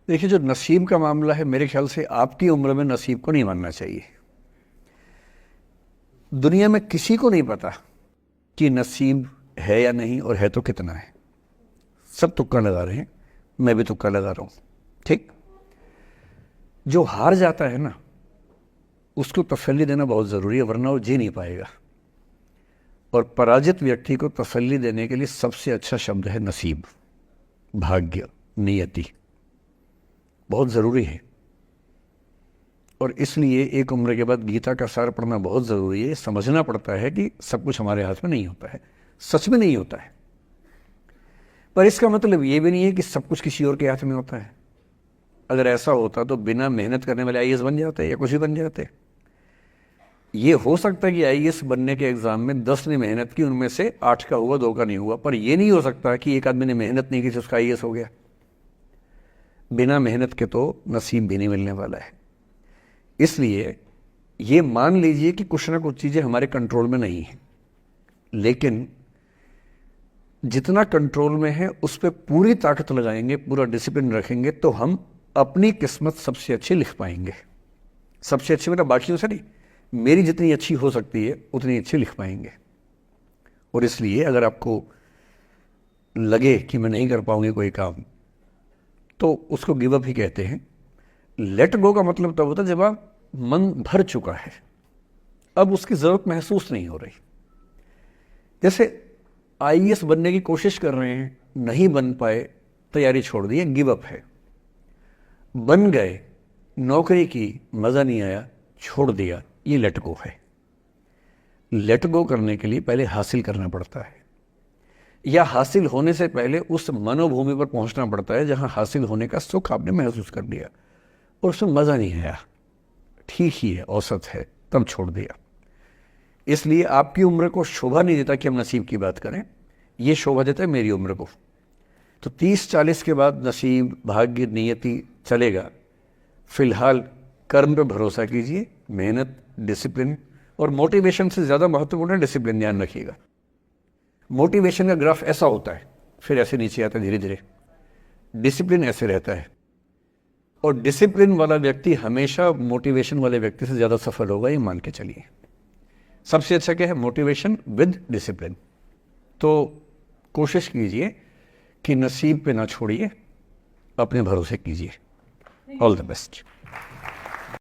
देखिए, जो नसीब का मामला है, मेरे ख्याल से आपकी उम्र में नसीब को नहीं मानना चाहिए। दुनिया में किसी को नहीं पता कि नसीब है या नहीं, और है तो कितना है। सब तुक्का लगा रहे हैं, मैं भी तुक्का लगा रहा हूं। ठीक। जो हार जाता है ना, उसको तसल्ली देना बहुत ज़रूरी है, वरना वो जी नहीं पाएगा। और पराजित व्यक्ति को तसल्ली देने के लिए सबसे अच्छा शब्द है नसीब, भाग्य, नियति। बहुत ज़रूरी है। और इसलिए एक उम्र के बाद गीता का सार पढ़ना बहुत ज़रूरी है। समझना पड़ता है कि सब कुछ हमारे हाथ में नहीं होता है, सच में नहीं होता है। पर इसका मतलब ये भी नहीं है कि सब कुछ किसी और के हाथ में होता है। अगर ऐसा होता तो बिना मेहनत करने वाले आईएएस बन जाते या कुछ भी बन जाते। ये हो सकता है कि आईएएस बनने के एग्जाम में 10 ने मेहनत की, उनमें से 8 का हुआ, 2 का नहीं हुआ। पर यह नहीं हो सकता कि एक आदमी ने मेहनत नहीं की तो उसका आईएएस हो गया। बिना मेहनत के तो नसीब भी नहीं मिलने वाला है। इसलिए ये मान लीजिए कि कुछ ना कुछ चीज़ें हमारे कंट्रोल में नहीं है, लेकिन जितना कंट्रोल में है उस पर पूरी ताकत लगाएंगे, पूरा डिसिप्लिन रखेंगे, तो हम अपनी किस्मत सबसे अच्छी लिख पाएंगे। सबसे अच्छी मतलब बाकियों से नहीं, मेरी जितनी अच्छी हो सकती है उतनी अच्छी लिख पाएंगे। और इसलिए अगर आपको लगे कि मैं नहीं कर पाऊंगी कोई काम, तो उसको गिव अप ही कहते हैं। लेट गो का मतलब तब होता है जब आप मन भर चुका है, अब उसकी जरूरत महसूस नहीं हो रही। जैसे आईएएस बनने की कोशिश कर रहे हैं, नहीं बन पाए, तैयारी छोड़ दी, गिव अप है। बन गए, नौकरी की, मजा नहीं आया, छोड़ दिया, ये लेट गो है। लेट गो करने के लिए पहले हासिल करना पड़ता है, या हासिल होने से पहले उस मनोभूमि पर पहुंचना पड़ता है जहां हासिल होने का सुख आपने महसूस कर लिया और उसमें मजा नहीं आया, ठीक ही है, औसत है, तब छोड़ दिया। इसलिए आपकी उम्र को शोभा नहीं देता कि हम नसीब की बात करें, ये शोभा देता है मेरी उम्र को। तो 30-40 के बाद नसीब, भाग्य, नियति चलेगा। फिलहाल कर्म पे भरोसा कीजिए, मेहनत, डिसिप्लिन, और मोटिवेशन से ज़्यादा महत्वपूर्ण है डिसिप्लिन, ध्यान रखिएगा। मोटिवेशन का ग्राफ ऐसा होता है, फिर ऐसे नीचे आता है धीरे धीरे। डिसिप्लिन ऐसे रहता है, और डिसिप्लिन वाला व्यक्ति हमेशा मोटिवेशन वाले व्यक्ति से ज़्यादा सफल होगा, ये मान के चलिए। सबसे अच्छा क्या है? Motivation with discipline. तो कोशिश कीजिए कि नसीब पे ना छोड़िए, अपने भरोसे कीजिए। All the best.